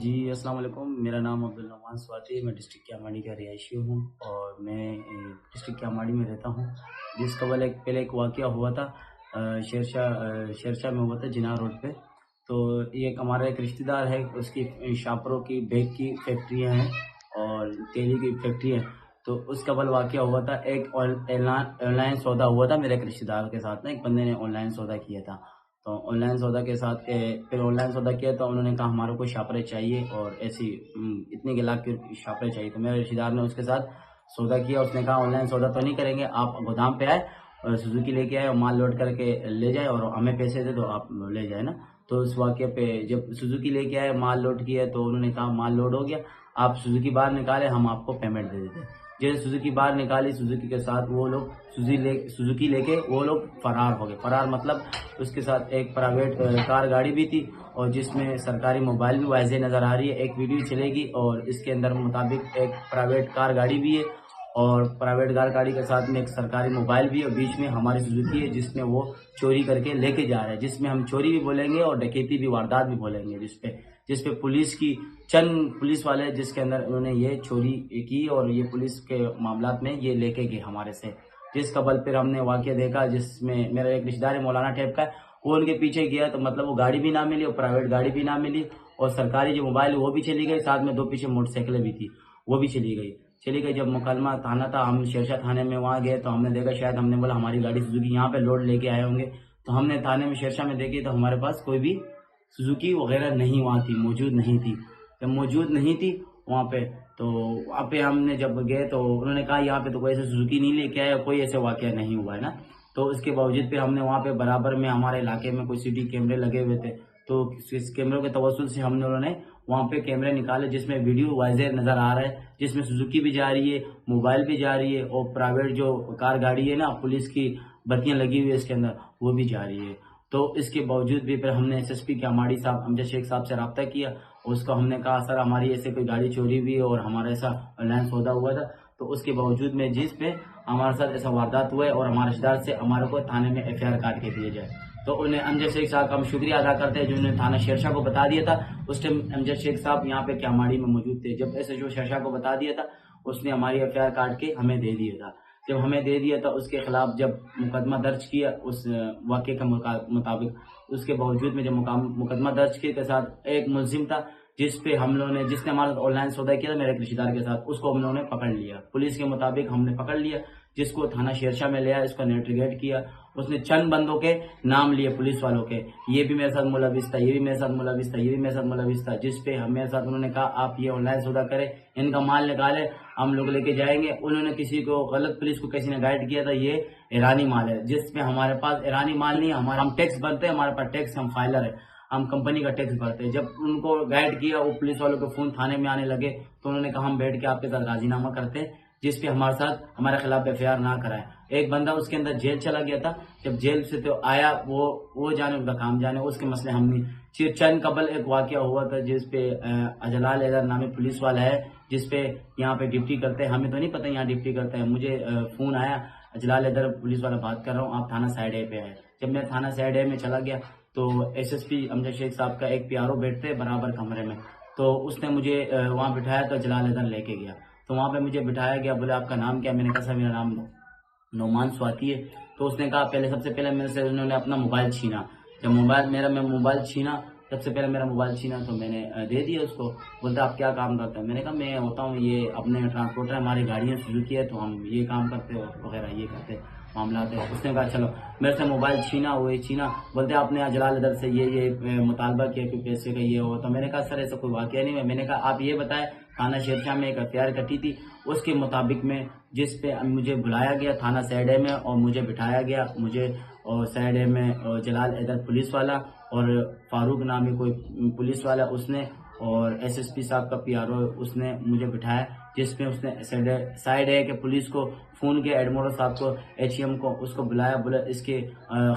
جی السلام علیکم، میرا نام عبدالرحمان سواتی ہے، میں ڈسٹرکٹ کیاماڑی کا رہائشی ہوں اور میں ڈسٹرکٹ کیاماڑی میں رہتا ہوں۔ جس کا پہلے ایک واقعہ ہوا تھا شیرشاہ میں ہوا تھا جناح روڈ پہ۔ تو یہ ہمارا ایک رشتہ دار ہے، اس کی شاپروں کی بیگ کی فیکٹریاں ہیں اور تیلی کی فیکٹری ہے۔ تو اس کا واقعہ ہوا تھا، ایک آن لائن سودا ہوا تھا میرے ایک رشتہ دار کے ساتھ نا، ایک بندے نے آن لائن سودا کیا تھا۔ تو آن لائن سودا کے ساتھ پھر آن لائن سودا کیا تو انہوں نے کہا ہمارے کو شاپریں چاہیے اور ایسی اتنے لاکھ کی شاپریں چاہیے۔ تو میرے رشتہ دار نے اس کے ساتھ سودا کیا، اس نے کہا آن لائن سودا تو نہیں کریں گے، آپ گودام پہ آئے اور سوزوکی لے کے آئے اور مال لوڈ کر کے لے جائے اور ہمیں پیسے دے تو آپ لے جائے نا۔ تو اس واقعے پہ جب سوزوکی لے کے آئے مال لوڈ کیا تو انہوں نے کہا مال لوڈ ہو گیا، آپ سوزوکی باہر نکالے، ہم آپ کو پیمنٹ دے دیتے۔ جیسے سوزوکی باہر نکالی، سوزوکی کے ساتھ وہ لوگ سوزوکی لے کے وہ لوگ فرار ہو گئے۔ فرار مطلب اس کے ساتھ ایک پرائیویٹ کار گاڑی بھی تھی اور جس میں سرکاری موبائل بھی واضح نظر آ رہی ہے، ایک ویڈیو چلے گی اور اس کے اندر مطابق ایک پرائیویٹ کار گاڑی بھی ہے اور پرائیویٹ کار گاڑی کے ساتھ میں ایک سرکاری موبائل بھی ہے اور بیچ میں ہماری سوزوکی ہے جس میں وہ چوری کر کے لے کے جا رہے ہیں، جس میں ہم چوری بھی بولیں گے اور ڈکیتی بھی، واردات بھی بولیں گے، جس پہ پولیس کی چند پولیس والے جس کے اندر انہوں نے یہ چوری کی اور یہ پولیس کے معاملات میں یہ لے کے گئے ہمارے سے۔ جس کا پھر ہم نے واقعہ دیکھا جس میں میرا ایک رشتہ دار مولانا ٹیپ کا ہے، وہ ان کے پیچھے گیا تو مطلب وہ گاڑی بھی نہ ملی اور پرائیویٹ گاڑی بھی نہ ملی اور سرکاری جو موبائل وہ بھی چلی گئی، ساتھ میں دو پیچھے موٹر سائیکلیں بھی تھی وہ بھی چلی گئی۔ جب مکالمہ تھانہ تھا، ہم شیرشاہ تھانے میں وہاں گئے تو ہم نے دیکھا، شاید ہم نے بولا ہماری گاڑی سوزوکی یہاں پہ لوڈ لے کے آئے ہوں گے، تو ہم نے تھانے میں شیرشاہ میں دیکھی تو ہمارے پاس کوئی بھی سوزوکی وغیرہ نہیں وہاں تھی، موجود نہیں تھی۔ جب موجود نہیں تھی وہاں پہ تو وہاں پہ ہم نے جب گئے تو انہوں نے کہا یہاں پہ تو کوئی ایسے سوزوکی نہیں لے کے آیا، کوئی ایسے واقعہ نہیں ہوا ہے نا۔ تو اس کے باوجود پھر ہم نے وہاں پہ برابر میں ہمارے علاقے میں کوئی CCTV کیمرے لگے ہوئے تھے، تو اس کیمروں کے توسط سے انہوں نے وہاں پہ کیمرے نکالے جس میں ویڈیو واضح نظر آ رہا ہے، جس میں سوزوکی بھی جا رہی ہے، موبائل بھی جا رہی ہے اور پرائیویٹ جو کار گاڑی ہے نا، پولیس کی بتیاں لگی ہوئی ہے اس کے اندر، وہ بھی جا رہی ہے۔ تو اس کے باوجود بھی پھر ہم نے SSP کیاماڑی صاحب امجد شیخ صاحب سے رابطہ کیا، اس کو ہم نے کہا سر ہماری ایسے کوئی گاڑی چوری ہوئی اور ہمارا ایسا آن لائن سودا ہوا تھا، تو اس کے باوجود میں جس پہ ہمارے ساتھ ایسا واردات ہوا ہے اور ہمارے رشتہ دار سے ہمارے کو تھانے میں FIR کاٹ کے دیے جائے۔ تو انہیں امجد شیخ صاحب کا ہم شکریہ ادا کرتے ہیں جنہوں نے تھانہ شیرشاہ کو بتا دیا تھا، اس ٹائم امجد شیخ صاحب یہاں پہ کیاماڑی میں موجود تھے، جب SHO شیرشاہ کو بتا دیا تھا اس نے ہماری FIR کاٹ کے ہمیں دے دیا تھا۔ جب ہمیں دے دیا تھا اس کے خلاف جب مقدمہ درج کیا اس واقعے کے مطابق، اس کے باوجود میں جب مقدمہ درج کے ساتھ ایک ملزم تھا جس پہ ہم لوگوں نے، جس نے ہمارا آن لائن سودا کیا تھا میرے ایک رشتہ دار کے ساتھ، اس کو ہم لوگوں نے پکڑ لیا، پولیس کے مطابق ہم نے پکڑ لیا، جس کو تھانہ شیرشاہ میں لیا، اس کو انٹروگیٹ کیا، اس نے چند بندوں کے نام لیے پولیس والوں کے، یہ بھی میرے ساتھ ملوث تھا، یہ بھی میرے ساتھ ملوث تھا، یہ بھی میرے ساتھ ملوث تھا، جس پہ میرے ساتھ انہوں نے کہا آپ یہ آن لائن سودا کریں، ان کا مال نکالے، ہم لوگ لے کے جائیں گے۔ انہوں نے کسی کو غلط، پولیس کو کسی نے گائیڈ کیا تھا یہ ایرانی مال ہے، جس میں ہمارے پاس ایرانی مال نہیں ہے، ہم ٹیکس بھرتے ہیں، ہمارے پاس ٹیکس، ہم فائلر ہے، ہم کمپنی کا ٹیکس بھرتے ہیں۔ جب ان کو گائیڈ کیا، وہ پولیس والوں کے فون تھانے میں آنے لگے تو انہوں نے کہا ہم بیٹھ کے آپ کے ساتھ راضی نامہ کرتے ہیں جس پہ ہمارے خلاف FIR نہ کرائے۔ ایک بندہ اس کے اندر جیل چلا گیا تھا، جب جیل سے تو آیا وہ جانے، ان کا کام جانے، اس کے مسئلے ہم نہیں۔ چند قبل ایک واقعہ ہوا تھا جس پہ اجلال حیدر نامی پولیس والا ہے جس پہ یہاں پہ ڈپٹی کرتے ہیں، ہمیں تو نہیں پتہ یہاں ڈپٹی کرتے ہیں، مجھے فون آیا اجلال حیدر پولیس والا بات کر رہا ہوں، آپ تھانہ سائیڈ A پہ آئے۔ جب میں تھانہ سائیڈ A میں چلا گیا تو SSP امجد شیخ صاحب کا ایک PRO بیٹھتے برابر کمرے میں، تو اس نے مجھے وہاں بٹھایا تو اجلال حیدر لے کے گیا، تو وہاں پہ مجھے بٹھایا گیا، بولے آپ کا نام کیا؟ میں نے کہا سر میرا نام نعمان سواتی ہے۔ تو اس نے کہا سب سے پہلے میرے سے انہوں نے اپنا موبائل چھینا، جب موبائل چھینا، سب سے پہلے میرا موبائل چھینا تو میں نے دے دیا اس کو، بولتا آپ کیا کام کرتے ہیں؟ میں نے کہا میں ہوتا ہوں یہ اپنے ٹرانسپورٹر، ہماری گاڑیاں سوزوکی ہے تو ہم یہ کام کرتے وغیرہ یہ کرتے معاملات ہے۔ اس نے کہا چلو، میرے سے موبائل چھینا، وہی چھینا، بولتے آپ نے اجلال حیدر سے یہ مطالبہ کیا کہ پیسے کا یہ ہو، تو میں نے کہا سر ایسا کوئی واقعہ نہیں ہے۔ میں نے کہا آپ یہ بتائیں، تھانہ شیرشاہ میں ایک FIR کٹی تھی، اس کے مطابق میں جس پہ مجھے بلایا گیا تھانہ سائیڈ A میں اور مجھے بٹھایا گیا، مجھے اور سائیڈ A میں جلال حیدر پولیس والا اور فاروق نامی کوئی پولیس والا، اس نے اور SSP صاحب کا PRO اس نے مجھے بٹھایا، جس میں اس نے سائیڈ A کے پولیس کو فون کیا، ایڈمورل صاحب کو، HM کو، اس کو بلایا، بولا اس کے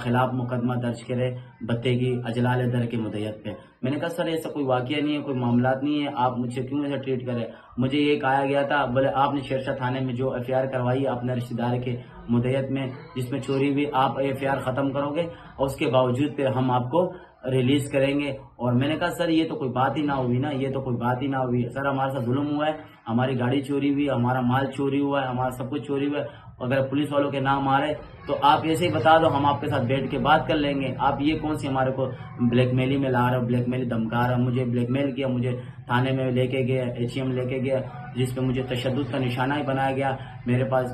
خلاف مقدمہ درج کرے بتے کی اجلال حیدر کے مدعیت پہ۔ میں نے کہا سر ایسا کوئی واقعہ نہیں ہے، کوئی معاملات نہیں ہے، آپ مجھ سے کیوں ایسا ٹریٹ کرے؟ مجھے یہ کہا گیا تھا، بولے آپ نے شیرشاہ تھانے میں جو FIR کروائی اپنے رشتہ دار کے مدعیت میں جس میں چوری ہوئی، آپ FIR ختم کرو گے اور اس کے باوجود پھر ہم آپ کو ریلیز کریں گے. اور میں نے کہا سر یہ تو کوئی بات ہی نہ ہوئی نا, یہ تو کوئی بات ہی نہ ہوئی سر, ہمارے ساتھ ظلم ہوا ہے, ہماری گاڑی چوری ہوئی, ہمارا مال چوری ہوا ہے, ہمارا سب کچھ چوری ہوا ہے. اگر پولیس والوں کے نام آ رہے تو آپ ایسے ہی بتا دو, ہم آپ کے ساتھ بیٹھ کے بات کر لیں گے. آپ یہ کون سی ہمارے کو بلیک میلی میں لا رہے ہو, بلیک میل دھمکا رہا, مجھے بلیک میل کیا, مجھے تھانے میں لے کے گیا, HM لے کے گیا, جس پہ مجھے تشدد کا نشانہ ہی بنایا گیا. میرے پاس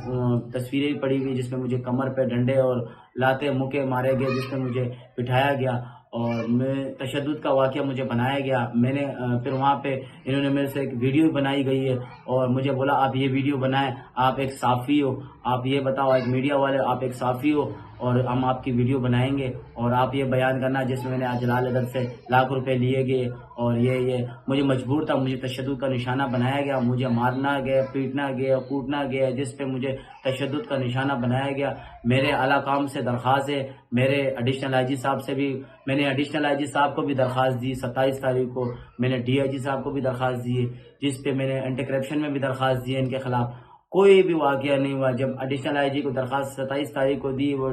تصویریں بھی پڑی ہوئی جس میں مجھے کمر پہ ڈنڈے اور لاتے مکے مارے گئے, جس پہ مجھے بٹھایا گیا اور میں تشدد کا واقعہ مجھے بنایا گیا. میں نے پھر وہاں پہ انہوں نے میرے سے ایک ویڈیو بنائی گئی ہے اور مجھے بولا آپ یہ ویڈیو بنائیں, آپ ایک صحافی ہو, آپ یہ بتاؤ, ایک میڈیا والے, آپ ایک صحافی ہو اور ہم آپ کی ویڈیو بنائیں گے اور آپ یہ بیان کرنا جس میں میں نے جلال ادر سے لاکھ روپے لیے گئے اور یہ مجھے مجبور تھا, مجھے تشدد کا نشانہ بنایا گیا, مجھے مارنا گیا, پیٹنا گیا, کوٹنا گیا, جس پہ مجھے تشدد کا نشانہ بنایا گیا. میرے اعلیٰ کام سے درخواست ہے, میرے ایڈیشنل IG صاحب سے بھی میں نے ایڈیشنل IG صاحب کو بھی درخواست دی, 27 تاریخ کو میں نے DIG صاحب کو بھی درخواست دی ہے, جس پہ میں نے اینٹی کرپشن میں بھی درخواست دی ہے. ان کے خلاف کوئی بھی واقعہ نہیں ہوا. جب ایڈیشنل IG کو درخواست 27 تاریخ کو دی, وہ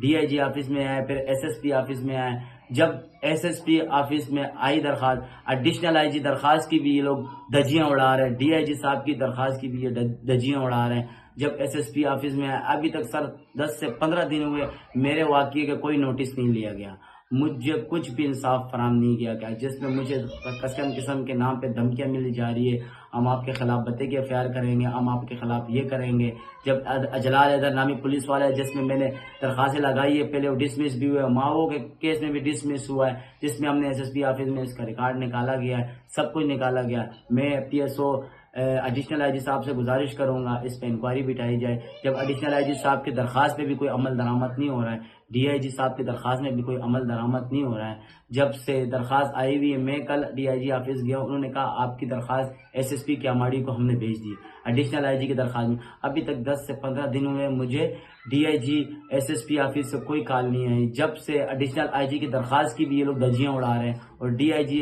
DIG آفس میں آئے, پھر SSP آفس میں آئے. جب SSP آفس میں آئی درخواست, ایڈیشنل IG درخواست کی بھی یہ لوگ دھجیاں اڑا رہے ہیں, DIG صاحب کی درخواست کی بھی یہ دھجیاں اڑا رہے ہیں. جب SSP آفس میں آئے, ابھی تک سر 10 سے 15 دن ہوئے, میرے واقعے کا کوئی نوٹس نہیں لیا گیا, مجھے کچھ بھی انصاف فراہم نہیں کیا گیا, جس میں مجھے قسم کے نام پہ دھمکیاں ملی جا رہی ہے. ہم آپ کے خلاف بتے کی FIR کریں گے, ہم آپ کے خلاف یہ کریں گے. جب جلال ادر نامی پولیس والا ہے جس میں میں نے درخواستیں لگائی ہے, پہلے وہ ڈسمس بھی ہوئے, ماؤ کے کیس میں بھی ڈسمس ہوا ہے, جس میں ہم نے SSP آفس میں اس کا ریکارڈ نکالا گیا ہے, سب کچھ نکالا گیا. میں PSO ایڈیشنل IG صاحب سے گزارش کروں گا اس پہ انکوائری بٹھائی جائے. جب ایڈیشنل IG صاحب کی درخواست پہ بھی کوئی عمل درآمد نہیں ہو رہا ہے, DIG صاحب کی درخواست میں بھی کوئی عمل درآمد نہیں ہو رہا ہے. جب سے درخواست آئی ہوئی ہے, میں کل DIG آفس گیا, انہوں نے کہا آپ کی درخواست SSP کیاماڑی کو ہم نے بھیج دی. ایڈیشنل IG کی درخواست میں ابھی تک 10 سے 15 دن ہوئے, مجھے DIG SSP آفس سے کوئی کال نہیں آئی. جب سے ایڈیشنل IG کی درخواست کی بھی یہ لوگ دھجیاں اڑا رہے ہیں اور DIG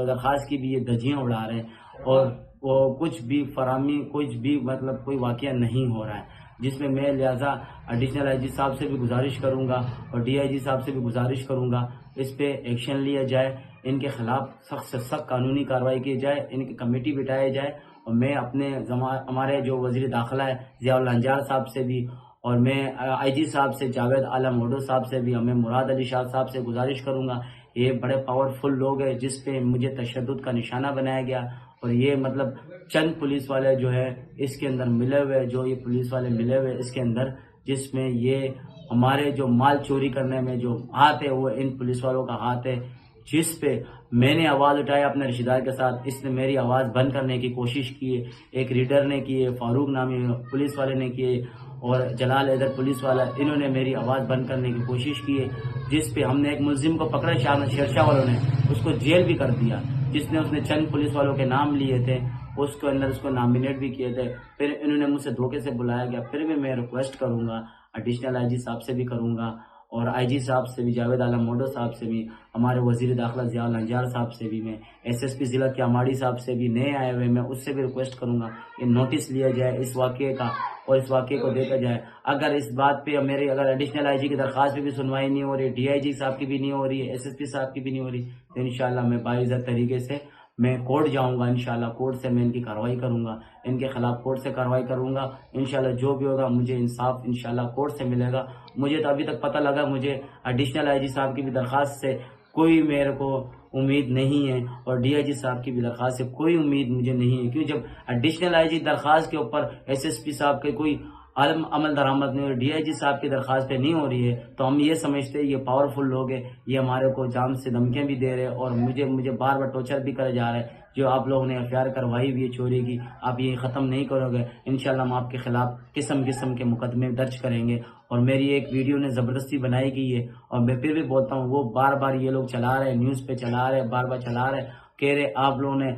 درخواست کی بھی یہ دھجیاں اڑا رہے ہیں, اور وہ کچھ بھی فراہمی, کچھ بھی مطلب کوئی واقعہ نہیں ہو رہا ہے. جس میں میں لہٰذا ایڈیشنل IG صاحب سے بھی گزارش کروں گا اور DIG صاحب سے بھی گزارش کروں گا, اس پہ ایکشن لیا جائے, ان کے خلاف سخت سے سخت قانونی کارروائی کی جائے, ان کی کمیٹی بٹھائی جائے. اور میں اپنے ہمارے جو وزیر داخلہ ہے ضیاء الانجار صاحب سے بھی, اور میں IG صاحب سے جاوید عالم اوڈو صاحب سے بھی, ہمیں مراد علی شاہ صاحب سے گزارش کروں گا. یہ بڑے پاورفل لوگ ہیں جس پہ مجھے تشدد کا نشانہ بنایا گیا, اور یہ مطلب چند پولیس والے جو ہے اس کے اندر ملے ہوئے, جو یہ پولیس والے ملے ہوئے اس کے اندر, جس میں یہ ہمارے جو مال چوری کرنے میں جو ہاتھ ہے وہ ان پولیس والوں کا ہاتھ ہے. جس پہ میں نے آواز اٹھائی اپنے رشتہ دار کے ساتھ, اس نے میری آواز بند کرنے کی کوشش کی ہے, ایک ریڈر نے کی ہے, فاروق نامی پولیس والے نے کی ہے, اور جلال ادر پولیس والا, انہوں نے میری آواز بند کرنے کی کوشش کی ہے. جس پہ ہم نے ایک ملزم کو پکڑا, شیرشاہ والوں نے اس کو جیل بھی کر دیا, جس نے اس نے چند پولیس والوں کے نام لیے تھے, اس کے اندر اس کو نامینیٹ بھی کیے تھے. پھر انہوں نے مجھ سے دھوکے سے بلایا گیا. پھر بھی میں ریکویسٹ کروں گا, ایڈیشنل IG صاحب سے بھی کروں گا, اور IG صاحب سے بھی, جاوید عالم اوڈو صاحب سے بھی, ہمارے وزیر داخلہ ضیاء الانجار صاحب سے بھی, میں SSP ضلع کیاماڑی صاحب سے بھی نئے آئے ہوئے, میں اس سے بھی ریکویسٹ کروں گا کہ نوٹس لیا جائے اس واقعے کا اور اس واقعے کو دیکھا جائے. اگر اس بات پہ اگر ایڈیشنل IG کی درخواست پہ بھی سنوائی نہیں ہو رہی, DIG صاحب کی بھی نہیں ہو رہی ہے, SSP صاحب کی بھی نہیں ہو رہی, تو انشاءاللہ میں باعزت طریقے سے میں کورٹ جاؤں گا. انشاءاللہ کورٹ سے میں ان کی کارروائی کروں گا, ان کے خلاف کورٹ سے کارروائی کروں گا. انشاءاللہ جو بھی ہوگا مجھے انصاف انشاءاللہ کورٹ سے ملے گا. مجھے تو ابھی تک پتہ لگا, مجھے ایڈیشنل IG صاحب کی بھی درخواست سے کوئی میرے کو امید نہیں ہے, اور DIG صاحب کی بھی درخواست سے کوئی امید مجھے نہیں ہے, کیوں جب ایڈیشنل IG درخواست کے اوپر SSP صاحب کے کوئی عمل درآمد نہیں ہو رہی, DIG صاحب کی درخواست پہ نہیں ہو رہی ہے, تو ہم یہ سمجھتے ہیں یہ پاورفل لوگ ہیں, یہ ہمارے کو جان سے دھمکیاں بھی دے رہے ہیں, اور مجھے بار بار ٹارچر بھی کرے جا رہے ہیں. جو آپ لوگوں نے FIR کروائی ہوئی ہے چوری کی, آپ یہ ختم نہیں کرو گے, انشاءاللہ ہم آپ کے خلاف قسم کے مقدمے درج کریں گے. اور میری ایک ویڈیو نے زبردستی بنائی گئی ہے, اور میں پھر بھی بولتا ہوں, وہ بار بار یہ لوگ چلا رہے ہیں, نیوز پہ چلا رہے ہیں, بار بار چلا رہے ہیں, کہہ رہے آپ لوگوں نے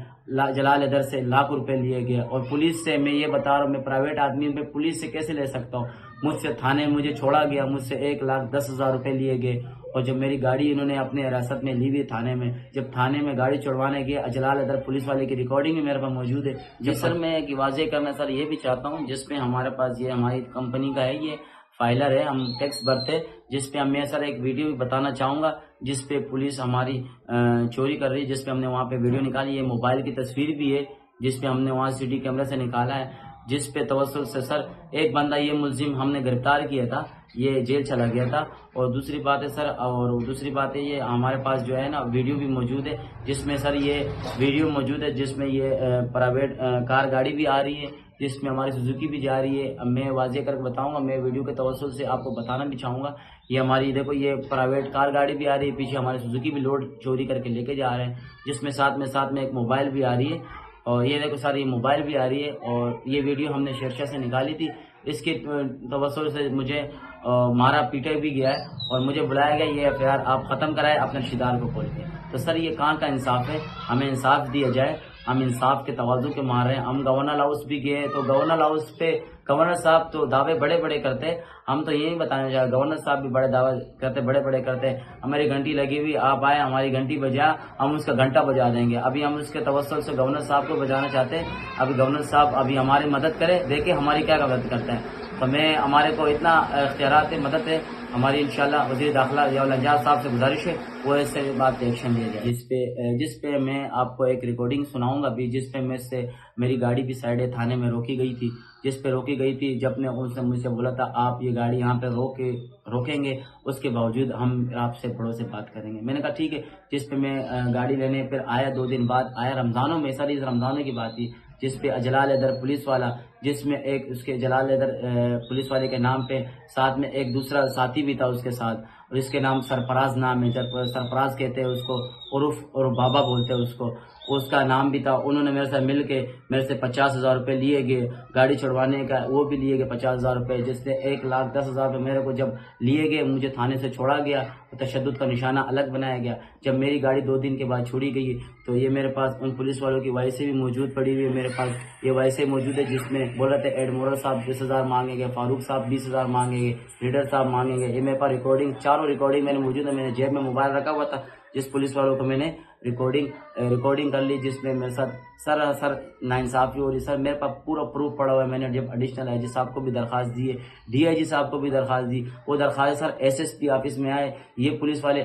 جلال ادر سے لاکھ روپے لیے گئے, اور پولیس سے میں یہ بتا رہا ہوں, میں پرائیویٹ آدمی ہوں, میں پولیس سے کیسے لے سکتا ہوں؟ مجھ سے تھانے مجھے چھوڑا گیا, مجھ سے 1,10,000 روپے لیے گئے. اور جب میری گاڑی انہوں نے اپنے حراست میں لی ہوئی تھانے میں, جب تھانے میں گاڑی چھڑوانے گئے, جلال ادر پولیس والے کی ریکارڈنگ بھی میرے پاس موجود ہے. جی سر, میں ایک واضح کرنا سر یہ بھی چاہتا ہوں, جس پہ ہمارے پاس یہ ہماری کمپنی کا ہے, یہ فائلر ہے, ہم ٹیکس بھرتے, جس پہ میں سر ایک ویڈیو بھی بتانا چاہوں گا, جس پہ پولیس ہماری چوری کر رہی ہے، جس پہ ہم نے وہاں پہ ویڈیو نکالی ہے، موبائل کی تصویر بھی ہے جس پہ ہم نے وہاں CCTV کیمرے سے نکالا ہے، جس پہ توسل سے سر ایک بندہ یہ ملزم ہم نے گرفتار کیا تھا، یہ جیل چلا گیا تھا۔ اور دوسری بات ہے سر، اور دوسری بات ہے یہ ہمارے پاس جو ہے نا ویڈیو بھی موجود ہے، جس میں سر یہ ویڈیو موجود ہے جس میں یہ پرائیویٹ کار گاڑی بھی آ رہی ہے، جس میں ہماری سوزوکی بھی جا رہی ہے۔ اب میں واضح کر کے بتاؤں گا، میں ویڈیو کے توسل سے آپ کو بتانا بھی چاہوں گا، یہ ہماری دیکھو یہ پرائیویٹ کار گاڑی بھی آ رہی ہے، پیچھے ہماری سوزوکی بھی لوڈ چوری کر کے لے کے جا رہے ہیں، جس میں ساتھ میں ایک موبائل بھی آ رہی ہے، اور یہ دیکھو سر یہ موبائل بھی آ رہی ہے، اور یہ ویڈیو ہم نے شیرشاہ سے نکالی تھی۔ اس کے توسل سے مجھے مارا پیٹا بھی گیا ہے، اور مجھے بلایا گیا یہ FIR آپ ختم کرائے اپنے رشتہ دار کو کھول کے۔ تو سر یہ کہاں کا انصاف ہے؟ ہمیں انصاف دیا جائے، ہم انصاف کے تواضع کے مار رہے ہیں۔ ہم گورنر ہاؤس بھی گئے تو گورنر ہاؤس پہ گورنر صاحب تو دعوے بڑے بڑے کرتے، ہم تو یہی بتانا چاہتے گورنر صاحب بھی بڑے دعوے کرتے، بڑے بڑے کرتے، ہماری گھنٹی لگی ہوئی، آپ آئے ہماری گھنٹی بجا، ہم اس کا گھنٹہ بجا دیں گے۔ ابھی ہم اس کے توسل سے گورنر صاحب کو بجانا چاہتے ہیں، ابھی گورنر صاحب ابھی ہماری مدد کرے، دیکھیں ہماری کیا مدد کرتے ہیں۔ تو ہمارے کو اتنا اختیارات ہے، مدد ہے ہماری، انشاءاللہ وزیر داخلہ ضیاء النجار صاحب سے گزارش ہے وہ اس سے بات پہ ایکشن لیا جائے۔ جس پہ میں آپ کو ایک ریکارڈنگ سناؤں گا بھی، جس پہ میری گاڑی بھی سائڈ تھانے میں روکی گئی تھی، جس پہ روکی گئی تھی جب نے ان سے مجھ سے بولا تھا آپ یہ گاڑی یہاں پہ روکیں گے، اس کے باوجود ہم آپ سے بڑوں سے بات کریں گے۔ میں نے کہا ٹھیک ہے، جس پہ میں گاڑی لینے پھر آیا، 2 دن بعد آیا، رمضانوں میں، ساری رمضانوں کی بات تھی، جس پہ جلال حیدر پولیس والا، جس میں ایک اس کے جلال حیدر پولیس والے کے نام پہ ساتھ میں ایک دوسرا ساتھی بھی تھا اس کے ساتھ، اور اس کے نام سرفراز نام ہے، سرفراز کہتے ہیں اس کو، اور بابا بولتے ہیں اس کو، اس کا نام بھی تھا۔ انہوں نے میرے سے مل کے میرے سے 50,000 روپے لیے گئے گاڑی چھڑوانے کا، وہ بھی لیے گئے 50,000 روپے، جس سے 1,10,000 روپے میرے کو جب لیے گئے، مجھے تھانے سے چھوڑا گیا، تشدد کا نشانہ الگ بنایا گیا۔ جب میری گاڑی 2 دن کے بعد چھوڑی گئی تو یہ میرے پاس ان پولیس والوں کی وائسیں بھی موجود پڑی ہوئی ہے، میرے پاس یہ وائسیں موجود ہے، جس میں بول رہے تھے ایڈمورل صاحب 10,000 مانگیں گے، فاروق صاحب 20,000 مانگیں گے، لیڈر صاحب مانگیں گے۔ یہ میرے پاس ریکارڈنگ، چاروں ریکارڈنگ میں نے موجود ہے، میں نے جیب میں موبائل رکھا ہوا تھا، جس پولیس والوں کو میں نے ریکارڈنگ کر لی، جس میں میرے ساتھ سر ناانصافی ہو رہی۔ سر میرے پاس پورا پروف پڑا ہوا ہے، میں نے جب ایڈیشنل IG صاحب کو بھی درخواست دی ہے، DIG صاحب کو بھی درخواست دی، وہ درخواست سر SSP آفس میں آئے، یہ پولیس والے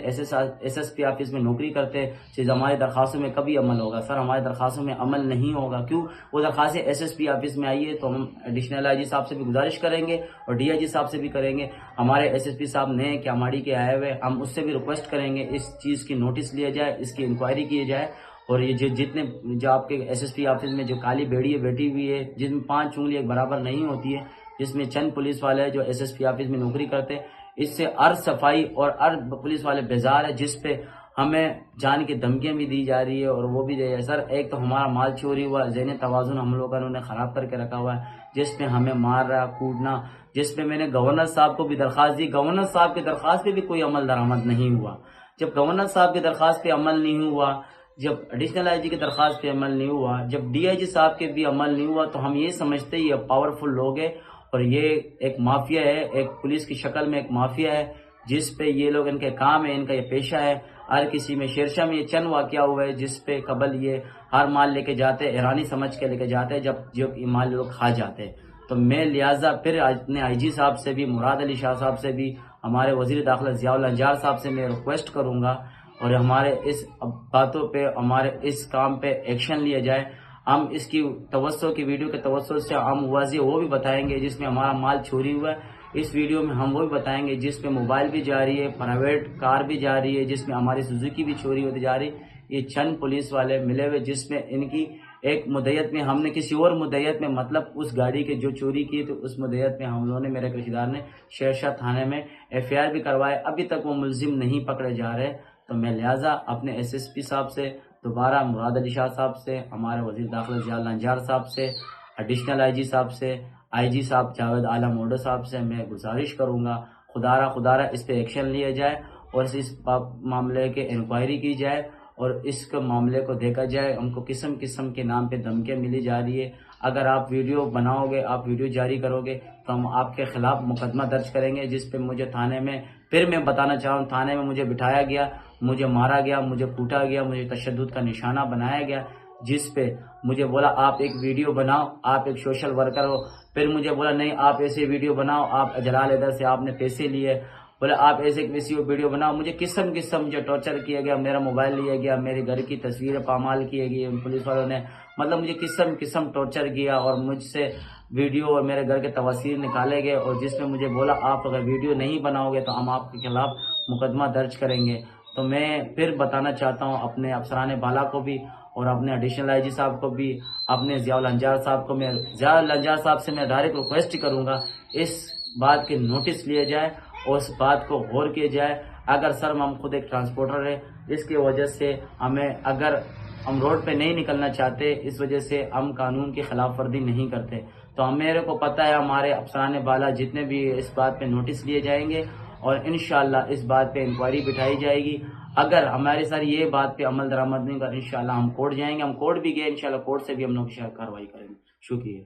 SSP آفس میں نوکری کرتے، صرف ہماری درخواستوں میں کبھی عمل ہوگا؟ سر ہماری درخواستوں میں عمل نہیں ہوگا، کیوں؟ وہ درخواستیں SSP آفس میں آئی ہے، تو ہم ایڈیشنل IG صاحب سے بھی گزارش کریں گے اور DIG صاحب سے بھی کریں گے، ہمارے SSP صاحب نئے کیاماڑی کے آئے ہوئے، ہم اس سے بھی ریکویسٹ کریں گے اس چیز کی نوٹس لیا جائے، اس کی انکوائری کی جائے، اور یہ جو آپ کے SSP آفس میں جو کالی بیڑی بیٹھی ہوئی ہے، جس میں 5 انگلی ایک برابر نہیں ہوتی ہے، جس میں چند پولیس والے جو SSP آفس میں نوکری کرتے، اس سے صفائی اور پولیس والے بیزار ہے، جس پہ ہمیں جان کی دھمکیاں بھی دی جا رہی ہے، اور وہ بھی دے سر ایک تو ہمارا مال چوری ہوا، ذہنی توازن ہم لوگوں نے خراب کر کے رکھا ہوا ہے، جس پہ ہمیں مار رہا کوٹنا، جس پہ میں نے گورنر صاحب کو بھی درخواست دی، گورنر صاحب کی درخواست پہ بھی کوئی عمل درآمد نہیں ہوا۔ جب گورنر صاحب کی درخواست پہ عمل نہیں ہوا، جب ایڈیشنل IG کی درخواست پہ عمل نہیں ہوا، جب DIG صاحب کے بھی عمل نہیں ہوا، تو ہم یہ سمجھتے یہ پاورفل لوگ ہیں، اور یہ ایک مافیا ہے، ایک پولیس کی شکل میں ایک مافیا ہے، جس پہ یہ لوگ، ان کے کام ہے، ان کا یہ پیشہ ہے۔ ہر کسی میں شیرشاہ میں یہ چند واقعہ ہوا ہے جس پہ قبل یہ ہر مال لے کے جاتے، ایرانی سمجھ کے لے کے جاتے، جب یہ مال لوگ کھا جاتے۔ تو میں لہٰذا پھر اپنے IG صاحب سے بھی، مراد علی شاہ صاحب سے بھی، ہمارے وزیر داخلہ ضیاء النجار صاحب سے میں ریکویسٹ کروں گا، اور ہمارے اس باتوں پہ، ہمارے اس کام پہ ایکشن لیا جائے۔ ہم اس کی توسل کی ویڈیو کے توسل سے ہم واضح وہ بھی بتائیں گے جس میں ہمارا مال چوری ہوا ہے، اس ویڈیو میں ہم وہ بھی بتائیں گے جس پہ موبائل بھی جا رہی ہے، پرائیویٹ کار بھی جا رہی ہے، جس میں ہماری سوزوکی بھی چوری ہوتی جا رہی۔ یہ چند پولیس والے ملے ہوئے، جس میں ان کی ایک مدعیت میں، ہم نے کسی اور مدعیت میں، مطلب اس گاڑی کے جو چوری کی تو اس مدعیت میں ہم لوگوں نے، میرے رشتہ دار نے شیرشاہ تھانے میں FIR بھی کروائے، ابھی تک وہ ملزم نہیں پکڑے جا رہے۔ تو میں لہٰذا اپنے SSP صاحب سے دوبارہ، مراد علی شاہ صاحب سے، ہمارے وزیر داخلہ ضیاء النجار صاحب سے، ایڈیشنل IG صاحب سے، IG صاحب جاوید عالم اوڈو صاحب سے میں گزارش کروں گا، خدا را اس پہ ایکشن لیا جائے، اور اس معاملے کے انکوائری کی جائے، اور اس کے معاملے کو دیکھا جائے۔ ہم کو قسم قسم کے نام پہ دھمکیاں ملی جا رہی ہے، اگر آپ ویڈیو بناؤ گے، آپ ویڈیو جاری کرو گے تو ہم آپ کے خلاف مقدمہ درج کریں گے، جس پہ مجھے تھانے میں، پھر میں بتانا چاہوں، تھانے میں مجھے بٹھایا گیا، مجھے مارا گیا، مجھے کوٹا گیا، مجھے تشدد کا نشانہ بنایا گیا، جس پہ مجھے بولا آپ ایک ویڈیو بناؤ، آپ ایک سوشل ورکر ہو، پھر مجھے بولا نہیں آپ ایسے ویڈیو بناؤ، آپ جلال حیدر سے آپ نے پیسے لیے، بولے آپ ایسے کسی ویڈیو بناؤ. مجھے قسم جو ٹارچر کیا گیا, میرا موبائل لیا گیا, میرے گھر کی تصویریں پامال کی گئی پولیس والوں نے. مطلب مجھے قسم ٹارچر کیا اور مجھ سے ویڈیو اور میرے گھر کے تصویر نکالے گئے, اور جس میں مجھے بولا آپ اگر ویڈیو نہیں بناؤ گے تو ہم آپ کے خلاف مقدمہ درج کریں گے. تو میں پھر بتانا چاہتا ہوں اپنے افسران بالا کو بھی اور اپنے ایڈیشنل آئی جی صاحب کو بھی, اپنے ضیاء الانجار صاحب کو, میں ضیاء الانجار صاحب سے میں ڈائریکٹ ریکویسٹ کروں گا اس بات کے نوٹس لیے جائے اور اس بات کو غور کیا جائے. اگر سر ہم خود ایک ٹرانسپورٹر ہے, جس کی وجہ سے ہمیں اگر ہم روڈ پہ نہیں نکلنا چاہتے, اس وجہ سے ہم قانون کی خلاف ورزی نہیں کرتے, تو میرے کو پتہ ہے ہمارے افسران بالا جتنے بھی اس بات پہ نوٹس لیے جائیں گے اور انشاءاللہ اس بات پہ انکوائری بٹھائی جائے گی. اگر ہمارے سر یہ بات پہ عمل درآمد نہیں کر, انشاءاللہ ہم کورٹ جائیں گے. ہم کورٹ بھی گئے, انشاءاللہ کورٹ سے بھی ہم لوگ کارروائی کریں گے. شکریہ.